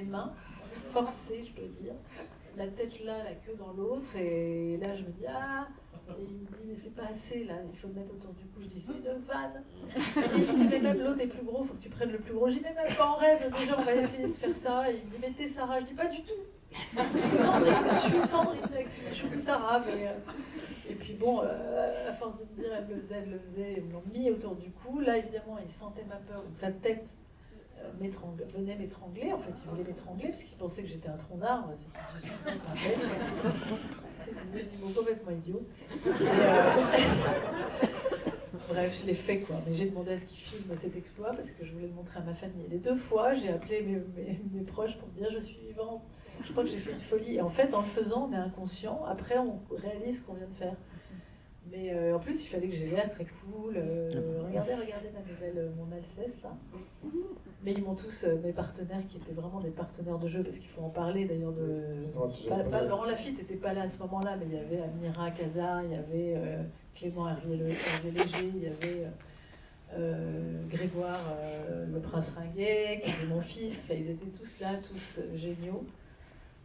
les mains, forcées, je dois dire, la tête là, la queue dans l'autre, et là je me dis ah, et il me dit mais c'est pas assez là, il faut le mettre autour du cou, je dis c'est une vanne, et il me dit mais même l'autre est plus gros, faut que tu prennes le plus gros, je dis mais même pas en rêve, déjà on va essayer de faire ça, et il me dit mais t'es Sarah, je dis pas du tout, je suis Sandrine, je suis Sarah, mais... Et puis bon, à force de me dire elle le faisait, ils me l'ont mis autour du cou, là évidemment il sentait ma peur, donc sa tête venait m'étrangler, en fait il voulait m'étrangler parce qu'il pensait que j'étais un tronc d'arbre, c'est des animaux complètement idiots. Bref, je l'ai fait quoi, mais j'ai demandé à ce qu'il filme cet exploit parce que je voulais le montrer à ma famille. Les 2 fois, j'ai appelé mes proches pour dire je suis vivante, je crois que j'ai fait une folie. Et en fait, en le faisant, on est inconscient, après on réalise ce qu'on vient de faire. Mais en plus, il fallait que j'ai l'air très cool. Regardez ma nouvelle, mon Alceste là. Mais ils m'ont tous, mes partenaires qui étaient vraiment des partenaires de jeu, parce qu'il faut en parler d'ailleurs Laurent Lafitte n'était pas là à ce moment-là, mais il y avait Amira Kaza, il y avait Clément Hervé Léger, il y avait Grégoire le Prince Ringuet, qui était mon fils. Enfin, ils étaient tous là, tous géniaux.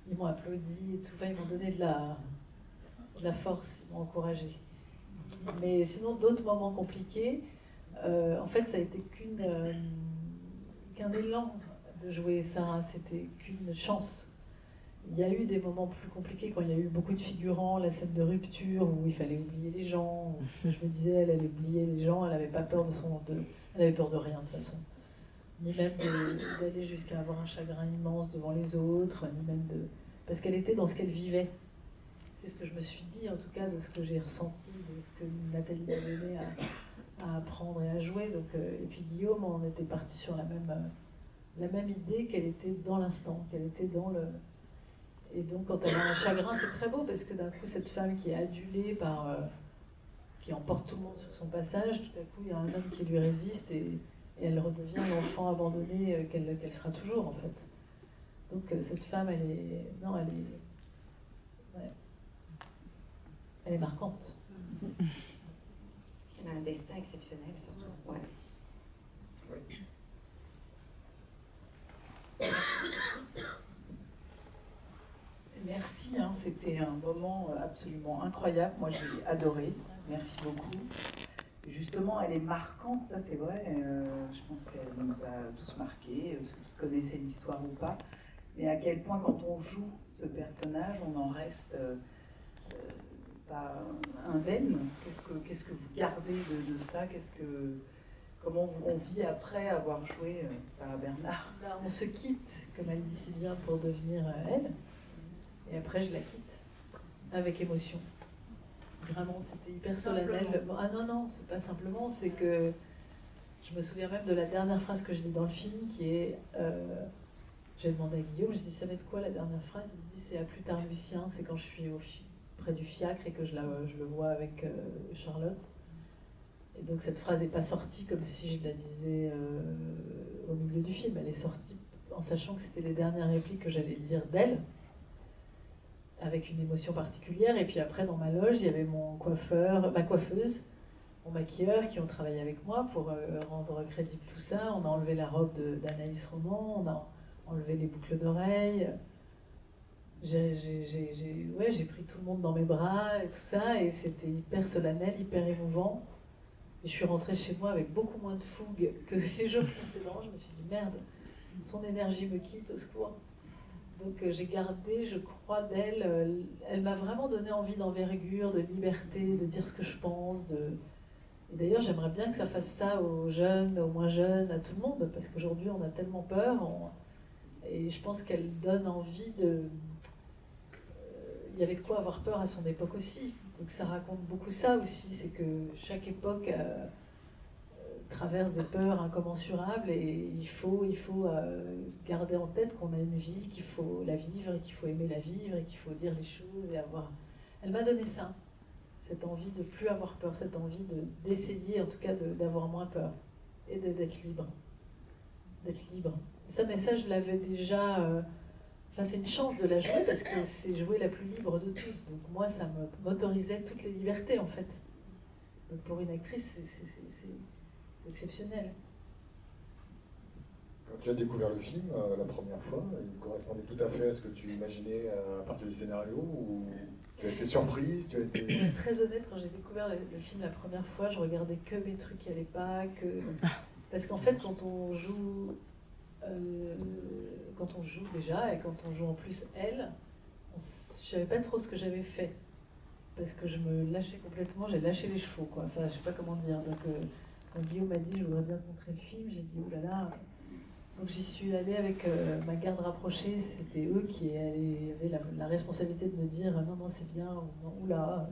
Ils m'ont applaudi et tout. Enfin, ils m'ont donné de la force, ils m'ont encouragé. Mais sinon, d'autres moments compliqués, en fait, ça a été qu'un élan de jouer ça, c'était qu'une chance. Il y a eu des moments plus compliqués quand il y a eu beaucoup de figurants, la scène de rupture où il fallait oublier les gens. Je me disais, elle allait oublier les gens, elle n'avait pas peur elle avait peur de rien de toute façon. Ni même d'aller jusqu'à avoir un chagrin immense devant les autres, ni même parce qu'elle était dans ce qu'elle vivait. C'est ce que je me suis dit, en tout cas, de ce que j'ai ressenti, de ce que Nathalie m'a donné à apprendre et à jouer. Donc, et puis Guillaume, on était parti sur la même idée, qu'elle était dans l'instant, qu'elle était dans le... Et donc, quand elle a un chagrin, c'est très beau, parce que d'un coup, cette femme qui est adulée qui emporte tout le monde sur son passage, tout à coup, il y a un homme qui lui résiste, et elle redevient l'enfant abandonné qu'elle sera toujours, en fait. Donc, cette femme, elle est... Non, elle est... Ouais. Elle est marquante. Elle a un destin exceptionnel, surtout. Ouais. Merci, hein, c'était un moment absolument incroyable. Moi, j'ai adoré. Merci beaucoup. Justement, elle est marquante, ça c'est vrai. Je pense qu'elle nous a tous marqués, ceux qui connaissaient l'histoire ou pas. Mais à quel point, quand on joue ce personnage, on en reste pas indemne. Qu'est-ce que vous gardez de ça? Comment on vit après avoir joué Sarah Bernard? Là, on se quitte, comme elle dit si bien, pour devenir elle. Et après, je la quitte, avec émotion. Vraiment, c'était hyper solennel. Ah non, c'est pas simplement, c'est que je me souviens même de la dernière phrase que je dis dans le film, qui est... j'ai demandé à Guillaume, je dis, ça va être quoi la dernière phrase? Il me dit, c'est à plus tard Lucien, c'est quand je suis près du fiacre et que je le vois avec Charlotte. Et donc cette phrase n'est pas sortie comme si je la disais au milieu du film, elle est sortie en sachant que c'était les dernières répliques que j'allais dire d'elle, avec une émotion particulière. Et puis après, dans ma loge, il y avait mon coiffeur, ma coiffeuse, mon maquilleur qui ont travaillé avec moi pour rendre crédible tout ça. On a enlevé la robe d'Anaïs Roman, on a enlevé les boucles d'oreilles. J'ai pris tout le monde dans mes bras et tout ça, et c'était hyper solennel, hyper émouvant. Et je suis rentrée chez moi avec beaucoup moins de fougue que les jours précédents. Je me suis dit, merde, son énergie me quitte, au secours. Donc j'ai gardé, je crois, d'elle, elle m'a vraiment donné envie d'envergure, de liberté, de dire ce que je pense. Et d'ailleurs, j'aimerais bien que ça fasse ça aux jeunes, aux moins jeunes, à tout le monde, parce qu'aujourd'hui, on a tellement peur. Et je pense qu'elle donne envie de... Il y avait de quoi avoir peur à son époque aussi. Donc ça raconte beaucoup ça aussi, c'est que chaque époque traverse des peurs incommensurables et il faut garder en tête qu'on a une vie, qu'il faut la vivre et qu'il faut aimer la vivre et qu'il faut dire les choses et avoir... Elle m'a donné ça, cette envie de plus avoir peur, cette envie d'essayer en tout cas d'avoir moins peur et d'être libre. D'être libre. Mais ça je l'avais déjà... Enfin, c'est une chance de la jouer parce que c'est jouer la plus libre de toutes. Donc moi, ça m'autorisait toutes les libertés en fait. Donc pour une actrice, c'est exceptionnel. Quand tu as découvert le film la première fois, il correspondait tout à fait à ce que tu imaginais à partir du scénario, ou tu as été surprise, tu as été... Pour être très honnête, quand j'ai découvert le film la première fois, je regardais que mes trucs qui allaient pas, parce qu'en fait, quand on joue déjà, et quand on joue en plus elle, je savais pas trop ce que j'avais fait. Parce que je me lâchais complètement, j'ai lâché les chevaux, quoi. Enfin, je sais pas comment dire. Donc, quand Guillaume m'a dit, je voudrais bien te montrer le film, j'ai dit, oh là là. Donc, j'y suis allée avec ma garde rapprochée. C'était eux qui avaient la responsabilité de me dire, non, non, c'est bien, ou non, oula.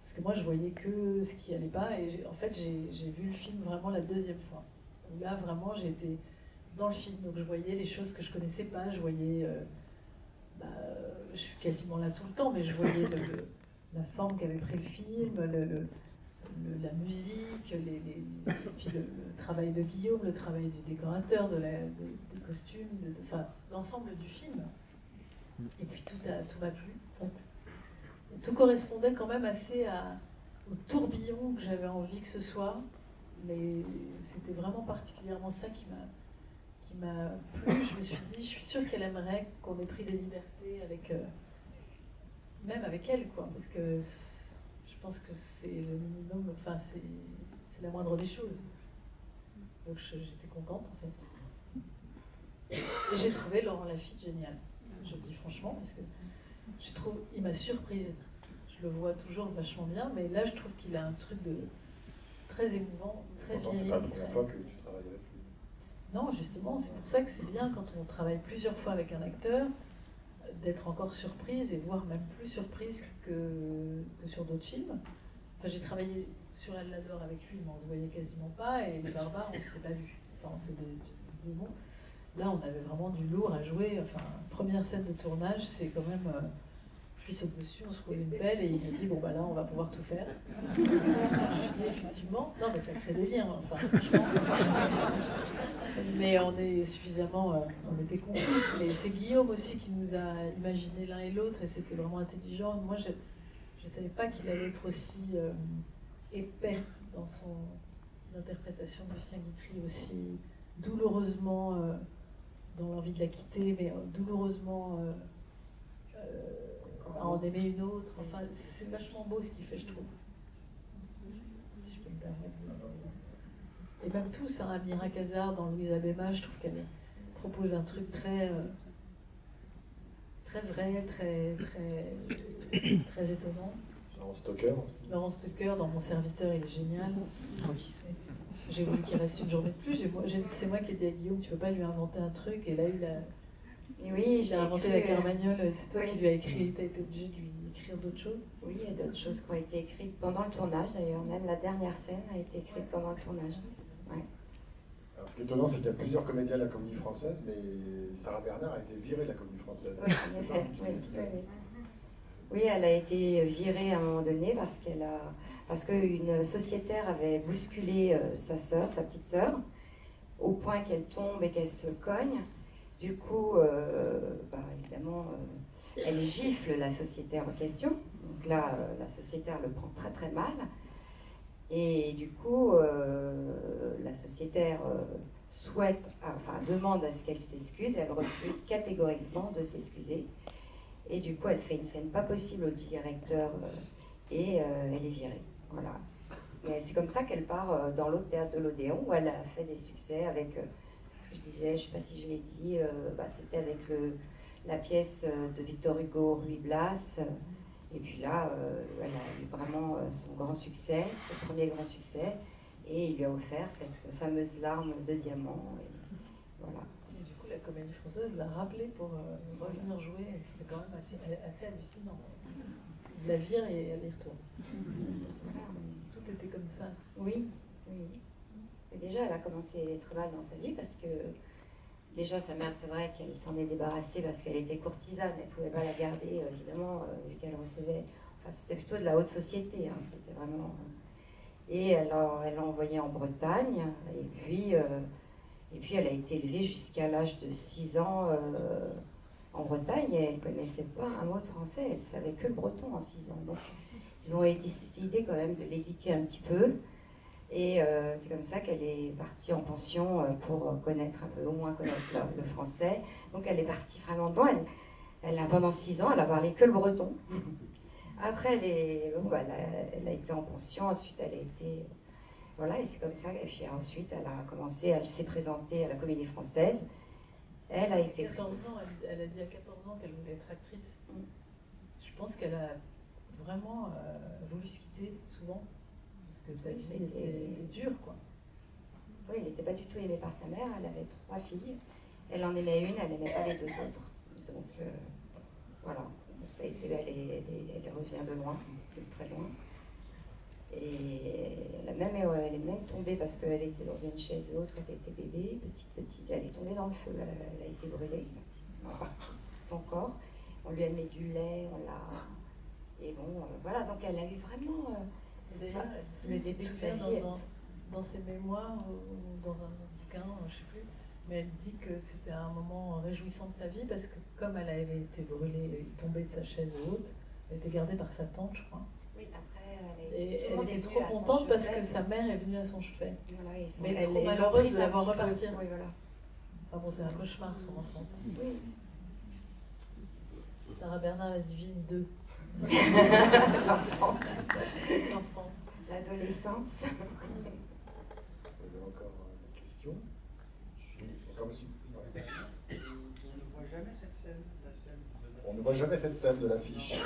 Parce que moi, je voyais que ce qui allait pas. Et en fait, j'ai vu le film vraiment la deuxième fois. Où là, vraiment, j'étais dans le film. Donc, je voyais les choses que je connaissais pas. Je voyais. Je suis quasiment là tout le temps, mais je voyais la forme qu'avait pris le film, la musique, et puis le travail de Guillaume, le travail du décorateur, des costumes, enfin, l'ensemble du film. Et puis tout m'a plu. En fait. Et tout correspondait quand même assez au tourbillon que j'avais envie que ce soit, mais c'était vraiment particulièrement ça qui m'a plu. Je me suis dit, je suis sûre qu'elle aimerait qu'on ait pris des libertés même avec elle, quoi, parce que je pense que c'est le minimum, enfin c'est la moindre des choses. Donc j'étais contente en fait. Et j'ai trouvé Laurent Lafitte génial, je le dis franchement, parce que il m'a surprise. Je le vois toujours vachement bien, mais là je trouve qu'il a un truc de très émouvant, très viril. C'est pas la première fois que tu travailles avec lui. Non, justement, c'est pour ça que c'est bien quand on travaille plusieurs fois avec un acteur, d'être encore surprise, et voire même plus surprise que sur d'autres films. Enfin, j'ai travaillé sur Elle l'adore avec lui, mais on se voyait quasiment pas, et Les Barbares, on ne s'est pas vu. Enfin, on s'est de bon. Là, on avait vraiment du lourd à jouer. Enfin, première scène de tournage, c'est quand même... je lui saute dessus, on se roule une pelle, et il me dit, bon, bah là, on va pouvoir tout faire. Je lui dis, effectivement, non, mais ça crée des liens, enfin, franchement. Mais on est suffisamment, on était complices, mais c'est Guillaume aussi qui nous a imaginé l'un et l'autre, et c'était vraiment intelligent. Moi, je ne savais pas qu'il allait être aussi épais dans son interprétation de Lucien Guitry, aussi douloureusement dans l'envie de la quitter, mais douloureusement à en aimer une autre. Enfin, c'est vachement beau ce qu'il fait, je trouve. Si je peux me permettre de... Et même tous, hein, Amira Khazar dans Louise Abema, je trouve qu'elle propose un truc très vrai, très étonnant. Laurent Stocker aussi. Laurent Stocker, dans Mon serviteur, il est génial. J'ai voulu qu'il reste une journée de plus. C'est moi qui ai dit à Guillaume, tu ne veux pas lui inventer un truc. Et là, Et oui, j'ai inventé la Carmagnole. C'est toi oui. qui lui as écrit. Tu as été obligé de lui écrire d'autres choses. Oui, il y a d'autres choses qui ont été écrites pendant le tournage, d'ailleurs. Même la dernière scène a été écrite pendant le tournage. Ouais. Alors, ce qui est étonnant, c'est qu'il y a plusieurs comédiens de la Comédie Française, mais Sarah Bernard a été virée de la Comédie Française. Oui, en effet. Oui, elle a été virée à un moment donné parce qu'une sociétaire avait bousculé sa sœur, sa petite sœur, au point qu'elle tombe et qu'elle se cogne. Du coup, évidemment, elle gifle la sociétaire en question. Donc là, la sociétaire le prend très très mal. Et du coup, la sociétaire demande à ce qu'elle s'excuse. Elle refuse catégoriquement de s'excuser. Et du coup, elle fait une scène pas possible au directeur et elle est virée. Voilà. Mais c'est comme ça qu'elle part dans l'autre théâtre de l'Odéon où elle a fait des succès avec, je disais, je ne sais pas si je l'ai dit, c'était avec la pièce de Victor Hugo, Ruy Blas. Et puis là, elle a eu vraiment son grand succès, son premier grand succès. Et il lui a offert cette fameuse larme de diamant. Et voilà. La Comédie Française l'a rappelé pour revenir jouer. C'est quand même assez hallucinant. Il la vire et elle y retourne. Tout était comme ça. Oui. Et déjà, elle a commencé très mal dans sa vie parce que déjà, sa mère, c'est vrai qu'elle s'en est débarrassée parce qu'elle était courtisane. Elle ne pouvait pas la garder, évidemment, vu qu'elle recevait... Enfin, c'était plutôt de la haute société. Hein, c'était vraiment... Et elle l'a envoyée en Bretagne. Et puis, elle a été élevée jusqu'à l'âge de 6 ans en Bretagne et elle ne connaissait pas un mot de français. Elle ne savait que le breton en 6 ans. Donc, ils ont décidé quand même de l'éduquer un petit peu. Et c'est comme ça qu'elle est partie en pension pour connaître un peu, au moins connaître le français. Donc elle est partie vraiment de loin. Elle a, pendant 6 ans, elle a parlé que le breton. Après, elle a été en pension. Ensuite, elle a été... Voilà, et c'est comme ça. Et puis ensuite, elle s'est présentée à la Comédie Française. Elle a été... 14 ans, elle a dit à 14 ans qu'elle voulait être actrice. Je pense qu'elle a vraiment voulu se quitter souvent. Parce que sa vie était dure, quoi. Oui, elle n'était pas du tout aimée par sa mère. Elle avait 3 filles. Elle en aimait une, elle n'aimait pas les 2 autres. Donc, voilà. Donc, ça a été, elle revient de loin, de très loin. Et elle est même tombée parce qu'elle était dans une chaise haute quand elle était bébé, petite. Elle est tombée dans le feu. Elle a été brûlée, en partie, son corps. On lui a mis du lait, Et bon, voilà. Donc, elle a eu vraiment... D'ailleurs, le début de sa vie. Dans ses mémoires, ou dans un bouquin, je ne sais plus, mais elle dit que c'était un moment réjouissant de sa vie parce que comme elle avait été brûlée, tombée de sa chaise haute, elle était gardée par sa tante, je crois. Oui, après, et elle était trop contente parce que sa mère est venue à son chevet. Voilà, mais elle est trop malheureuse de la voir repartir. Oui, voilà. Enfin bon, c'est un cauchemar son enfance. Oui. Sarah Bernard, la divine 2. L'enfance. L'adolescence. Vous avez encore des questions? Encore monsieur? On ne voit jamais cette scène de l'affiche.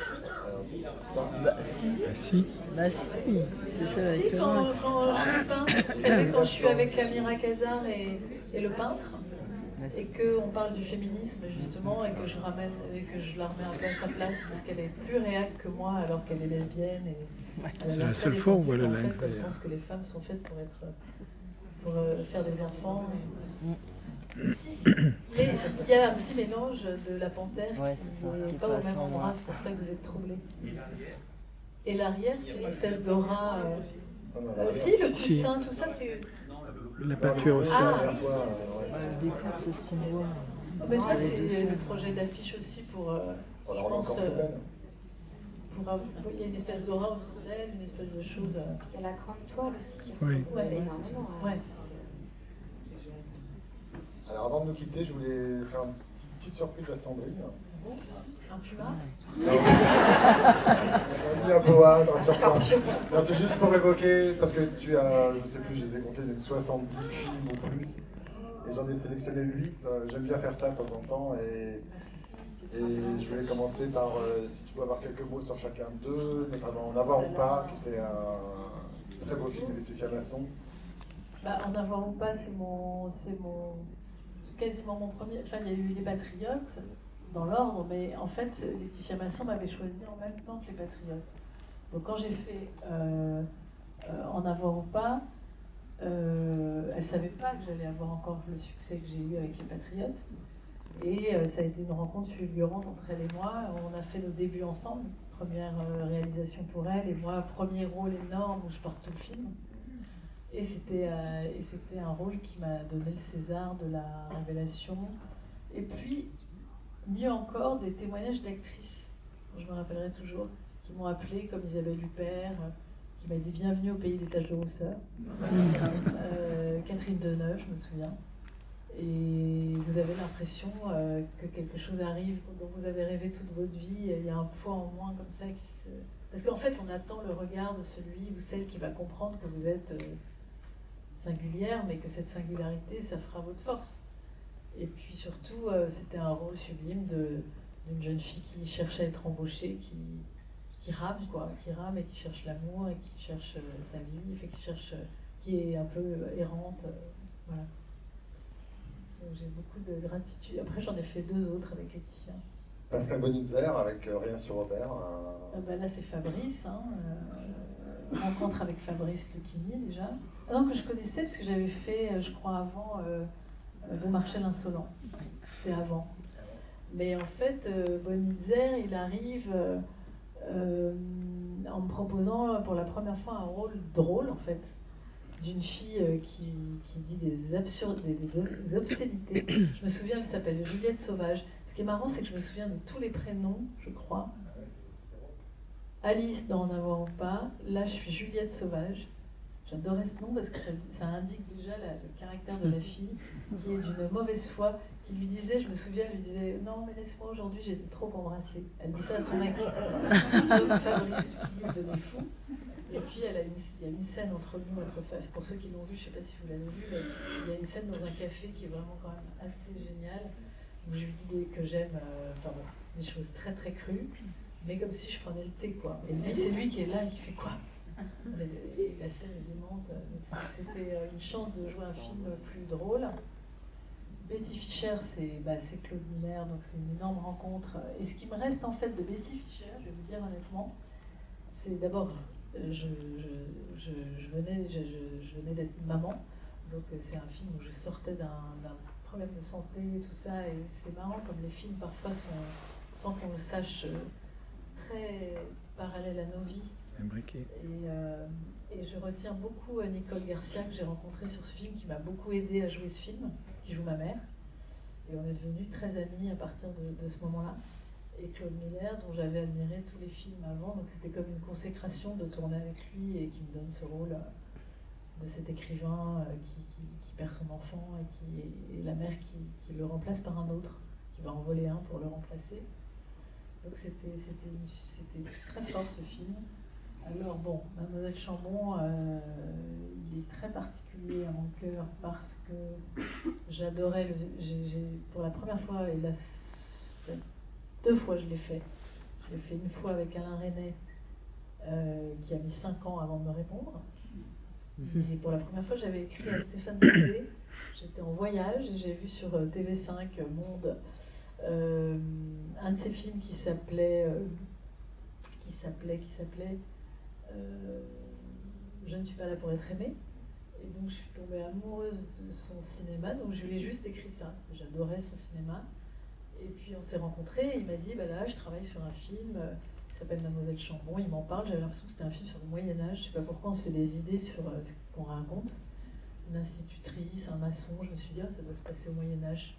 Si. Bah si, c'est ça la Si, quand je peins, vous savez, quand je suis avec Amira Kazar et le peintre, et qu'on parle du féminisme justement, et que je la remets un peu à sa place, parce qu'elle est plus réac que moi alors qu'elle est lesbienne. C'est la seule fois où elle a je pense que les femmes sont faites pour faire des enfants. Si. Mais il y a un petit mélange de la panthère qui n'est pas au même endroit, c'est pour ça que vous êtes troublés. Et l'arrière, c'est une espèce d'aura. Si, le coussin, tout ça, c'est. La peinture aussi. Le décor, c'est ce qu'on voit. Mais ça, c'est le projet d'affiche aussi pour. Je pense. Il y a une espèce d'aura autour d'elle, une espèce de chose. Il y a la grande toile aussi qui ressemble énormément. Ouais. Alors avant de nous quitter, je voulais faire une petite surprise à Sandrine. Un puma? C'est un boa, non, c'est juste pour évoquer, parce que tu as, je ne sais plus, je les ai comptés, 70 films ou plus, et j'en ai sélectionné 8. J'aime bien faire ça de temps en temps, et je voulais commencer par, si tu peux avoir quelques mots sur chacun d'eux, notamment En avoir ou pas, qui c'est un très beau film de Laetitia Masson. En avoir ou pas, c'est quasiment mon premier. Enfin, il y a eu Les Patriotes dans l'ordre, mais en fait, Laetitia Masson m'avait choisi en même temps que Les Patriotes. Donc quand j'ai fait En avoir ou pas, elle ne savait pas que j'allais avoir encore le succès que j'ai eu avec Les Patriotes. Et ça a été une rencontre fulgurante entre elle et moi. On a fait nos débuts ensemble, première réalisation pour elle, et moi, premier rôle énorme où je porte tout le film. Et c'était un rôle qui m'a donné le César de la révélation. Et puis, mieux encore, des témoignages d'actrices, je me rappellerai toujours, qui m'ont appelé, comme Isabelle Huppert, qui m'a dit « Bienvenue au pays des taches de rousseur ». Catherine Deneuve, je me souviens. Et vous avez l'impression que quelque chose arrive dont vous avez rêvé toute votre vie. Il y a un poids en moins comme ça qui se... Parce qu'en fait, on attend le regard de celui ou celle qui va comprendre que vous êtes singulière, mais que cette singularité, ça fera votre force. Et puis surtout, c'était un rôle sublime d'une jeune fille qui cherche à être embauchée, qui rame, quoi, qui rame et qui cherche l'amour et qui cherche sa vie, qui est un peu errante, voilà. Donc j'ai beaucoup de gratitude. Après, j'en ai fait 2 autres avec Laetitia. Pascal Bonitzer avec Rien sur Robert. Là, c'est Fabrice. Rencontre avec Fabrice Lucchini, déjà. Non, que je connaissais, parce que j'avais fait, je crois, avant Beaumarchais l'Insolent. C'est avant. Mais en fait, Bonitzer, il arrive en me proposant pour la première fois un rôle drôle, en fait, d'une fille qui dit des obscénités. Je me souviens, elle s'appelle Juliette Sauvage. Ce qui est marrant, c'est que je me souviens de tous les prénoms, je crois. Alice dans En avoir ou pas. Là, je suis Juliette Sauvage. J'adorais ce nom parce que ça indique déjà le caractère de la fille qui est d'une mauvaise foi, qui lui disait, je me souviens, elle lui disait « Non, mais laisse-moi aujourd'hui, j'étais trop embrassée ». Elle dit ça à son mec. Donc Fabrice qui lui devenait fou. Et puis il y a une scène entre nous, pour ceux qui l'ont vu, je ne sais pas si vous l'avez vu, mais il y a une scène dans un café qui est vraiment quand même assez géniale, où je lui dis que j'aime des choses très très crues, mais comme si je prenais le thé, quoi. Et lui, c'est lui qui est là et qui fait quoi? Et la scène est démente. C'était une chance de jouer un film plus drôle. Betty Fischer, c'est Claude Miller, donc c'est une énorme rencontre. Et ce qui me reste en fait de Betty Fischer, je vais vous dire honnêtement, c'est d'abord, je venais d'être maman, donc c'est un film où je sortais d'un problème de santé et tout ça, et c'est marrant comme les films parfois sont, sans qu'on le sache, très parallèles à nos vies. Et je retiens beaucoup Nicole Garcia que j'ai rencontrée sur ce film, qui m'a beaucoup aidée à jouer ce film, qui joue ma mère. Et on est devenus très amis à partir de ce moment-là. Et Claude Miller, dont j'avais admiré tous les films avant, donc c'était comme une consécration de tourner avec lui et qui me donne ce rôle de cet écrivain qui perd son enfant et la mère qui le remplace par un autre, qui va en voler un pour le remplacer. Donc c'était très fort ce film. Alors bon, Mademoiselle Chambon, il est très particulier à mon cœur parce que j'adorais pour la première fois, et là, 2 fois je l'ai fait. Je l'ai fait une fois avec Alain Resnais, qui a mis 5 ans avant de me répondre. Et pour la première fois, j'avais écrit à Stéphane Brisé. J'étais en voyage et j'ai vu sur TV5 Monde un de ses films qui s'appelait Je ne suis pas là pour être aimée. Et donc je suis tombée amoureuse de son cinéma, donc je lui ai juste écrit ça. J'adorais son cinéma. Et puis on s'est rencontrés et il m'a dit, là je travaille sur un film qui s'appelle Mademoiselle Chambon. Il m'en parle, j'avais l'impression que c'était un film sur le Moyen-Âge. Je ne sais pas pourquoi on se fait des idées sur ce qu'on raconte. Une institutrice, un maçon, je me suis dit, ça doit se passer au Moyen-Âge.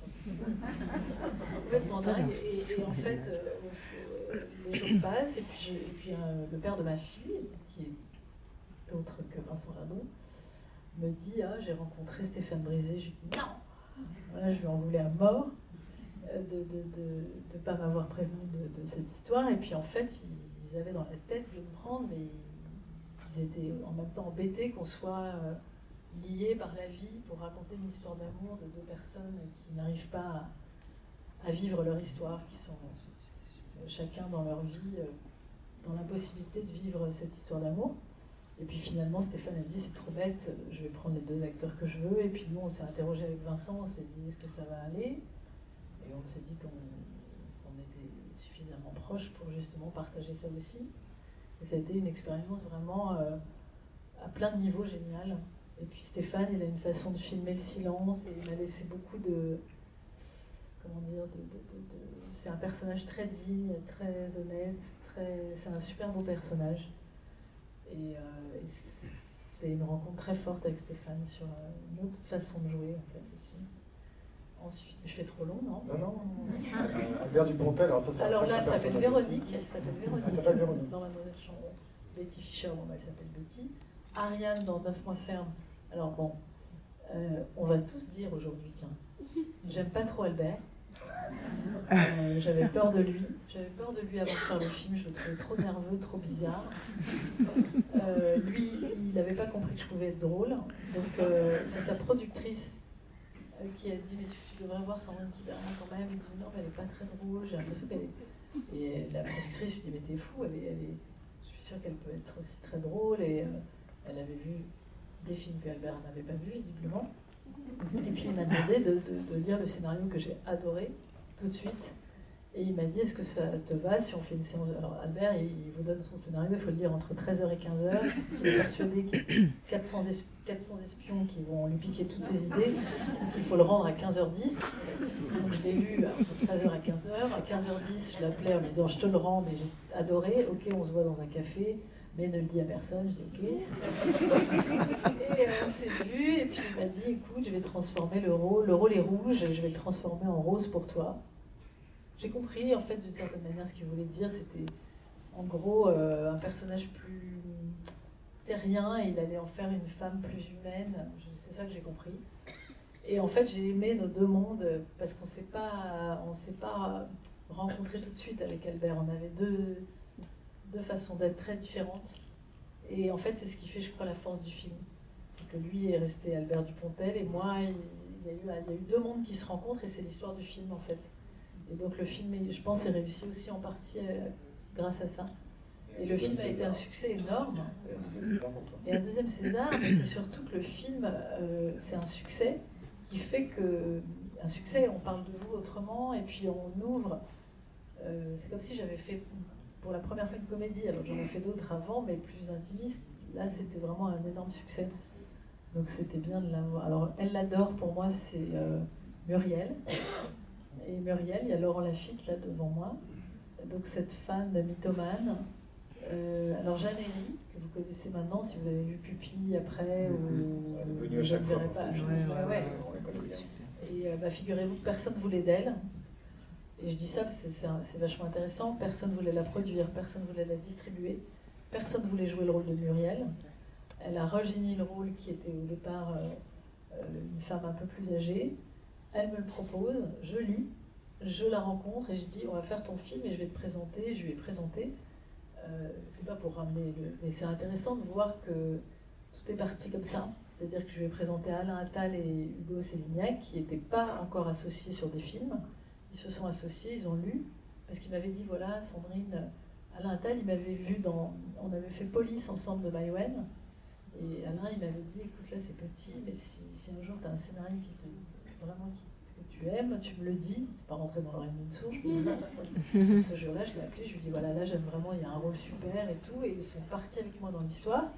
Complètement dingue. Et en fait, les jours passent, et puis le père de ma fille, qui est autre que Vincent Ladon, me dit, j'ai rencontré Stéphane Brisé. Je lui dis, non. Voilà, je lui en voulais à mort de ne pas m'avoir prévenu de cette histoire. Et puis en fait, ils avaient dans la tête de me prendre, mais ils étaient en même temps embêtés qu'on soit liés par la vie pour raconter une histoire d'amour de 2 personnes qui n'arrivent pas à vivre leur histoire, qui sont chacun dans leur vie dans l'impossibilité de vivre cette histoire d'amour. Et puis finalement, Stéphane a dit, c'est trop bête, je vais prendre les 2 acteurs que je veux. Et puis nous, on s'est interrogé avec Vincent, on s'est dit, est-ce que ça va aller? Et on s'est dit qu'on était suffisamment proches pour justement partager ça aussi. Et ça a été une expérience vraiment à plein de niveaux géniale. Et puis Stéphane, il a une façon de filmer le silence et il m'a laissé beaucoup de... Comment dire, c'est un personnage très digne, très honnête, c'est un super beau personnage. Et c'est une rencontre très forte avec Stéphane sur une autre façon de jouer en fait aussi. Ensuite, je fais trop long, non? Non. Albert Dupontel, alors là, elle s'appelle Véronique. Elle s'appelle Véronique. Dans Mademoiselle Chambon. Betty Fischer, elle s'appelle Betty. Ariane dans 9 mois ferme. Alors bon, on va tous dire aujourd'hui, tiens, j'aime pas trop Albert. J'avais peur de lui. J'avais peur de lui avant de faire le film. Je le trouvais trop nerveux, trop bizarre. Lui, il n'avait pas compris que je pouvais être drôle. Donc c'est sa productrice qui a dit, mais tu devrais voir Sandrine Kiberlin quand même. Il dit, non, mais elle n'est pas très drôle. J'ai l'impression qu'elle est... Et la productrice lui dit, mais t'es fou, je suis sûre qu'elle peut être aussi très drôle. Et elle avait vu des films qu'Albert n'avait pas vus, visiblement. Et puis il m'a demandé de lire le scénario que j'ai adoré tout de suite. Et il m'a dit, est-ce que ça te va si on fait une séance? Alors Albert, il vous donne son scénario, il faut le lire entre 13h et 15h. Il est persuadé qu'il y a 400 espions qui vont lui piquer toutes ses idées. Donc il faut le rendre à 15h10. Donc je l'ai lu entre 13h et 15h. À 15h10, je l'appelais en me disant, je te le rends, mais j'ai adoré. Ok, on se voit dans un café. Mais ne le dis à personne, je dis ok. Et on s'est vu, et puis il m'a dit, écoute, je vais transformer le rôle est rouge, je vais le transformer en rose pour toi. J'ai compris, en fait, d'une certaine manière, ce qu'il voulait dire, c'était en gros un personnage c'était rien et il allait en faire une femme plus humaine. C'est ça que j'ai compris. Et en fait, j'ai aimé nos deux mondes parce qu'on s'est pas rencontrés tout de suite avec Albert. On avait deux façons d'être très différentes. Et en fait, c'est ce qui fait, je crois, la force du film. C'est que lui est resté Albert Dupontel et moi, il y a eu deux mondes qui se rencontrent et c'est l'histoire du film en fait. Et donc le film, je pense, est réussi aussi en partie grâce à ça. Et le film a été un succès énorme. Et un deuxième César, mais c'est surtout que le film, c'est un succès qui fait que... Un succès, on parle de vous autrement, et puis on ouvre... c'est comme si j'avais fait pour la première fois une comédie, alors j'en ai fait d'autres avant, mais plus intimistes. Là, c'était vraiment un énorme succès. Donc c'était bien de l'avoir. Alors, Elle l'adore, pour moi, c'est Muriel. Et Muriel, il y a Laurent Lafitte, là, devant moi. Donc cette femme mythomane. Alors Jeanne Herry, que vous connaissez maintenant, si vous avez vu Pupille après, ou je ne verrai pas. Et figurez-vous que personne ne voulait d'elle. Et je dis ça parce que c'est vachement intéressant. Personne ne voulait la produire, personne ne voulait la distribuer, personne ne voulait jouer le rôle de Muriel. Elle a regénie le rôle qui était au départ une femme un peu plus âgée. Elle me le propose, je lis, je la rencontre et je dis on va faire ton film et je vais te présenter. Je lui ai présenté. C'est pas pour ramener mais c'est intéressant de voir que tout est parti comme ça. C'est-à-dire que je lui ai présenté Alain Attal et Hugo Sélignac qui n'étaient pas encore associés sur des films. Ils se sont associés, ils ont lu, parce qu'il m'avait dit, voilà, Sandrine, Alain Attal, il m'avait vu on avait fait Police ensemble de Maïwenn, et Alain, il m'avait dit, écoute, là c'est petit, mais si un jour tu as un scénario que tu aimes, tu me le dis, c'est pas rentré dans l'oreille d'une source, je me dis, ce jour-là, je l'ai appelé, je lui ai dit, voilà, là j'aime vraiment, il y a un rôle super et tout, et ils sont partis avec moi dans l'histoire,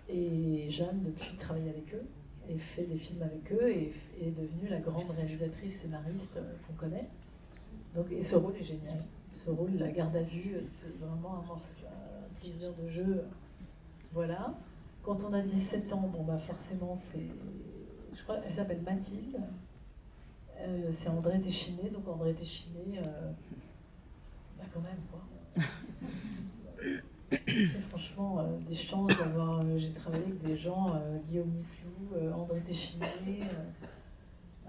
et Jeanne, depuis, travaille avec eux, et fait des films avec eux et est devenue la grande réalisatrice scénariste qu'on connaît. Donc, et ce rôle est génial. Ce rôle, la garde à vue, c'est vraiment un plaisir de jeu. Voilà. Quand on a 17 ans, bon bah forcément c'est... Je crois qu'elle s'appelle Mathilde. C'est André Téchiné. Donc André Téchiné, quand même quoi. C'est franchement des chances d'avoir... j'ai travaillé avec des gens, Guillaume Niclou, André Téchiné,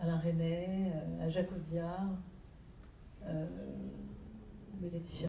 Alain Resnais, Jacques Audiard, Laetitia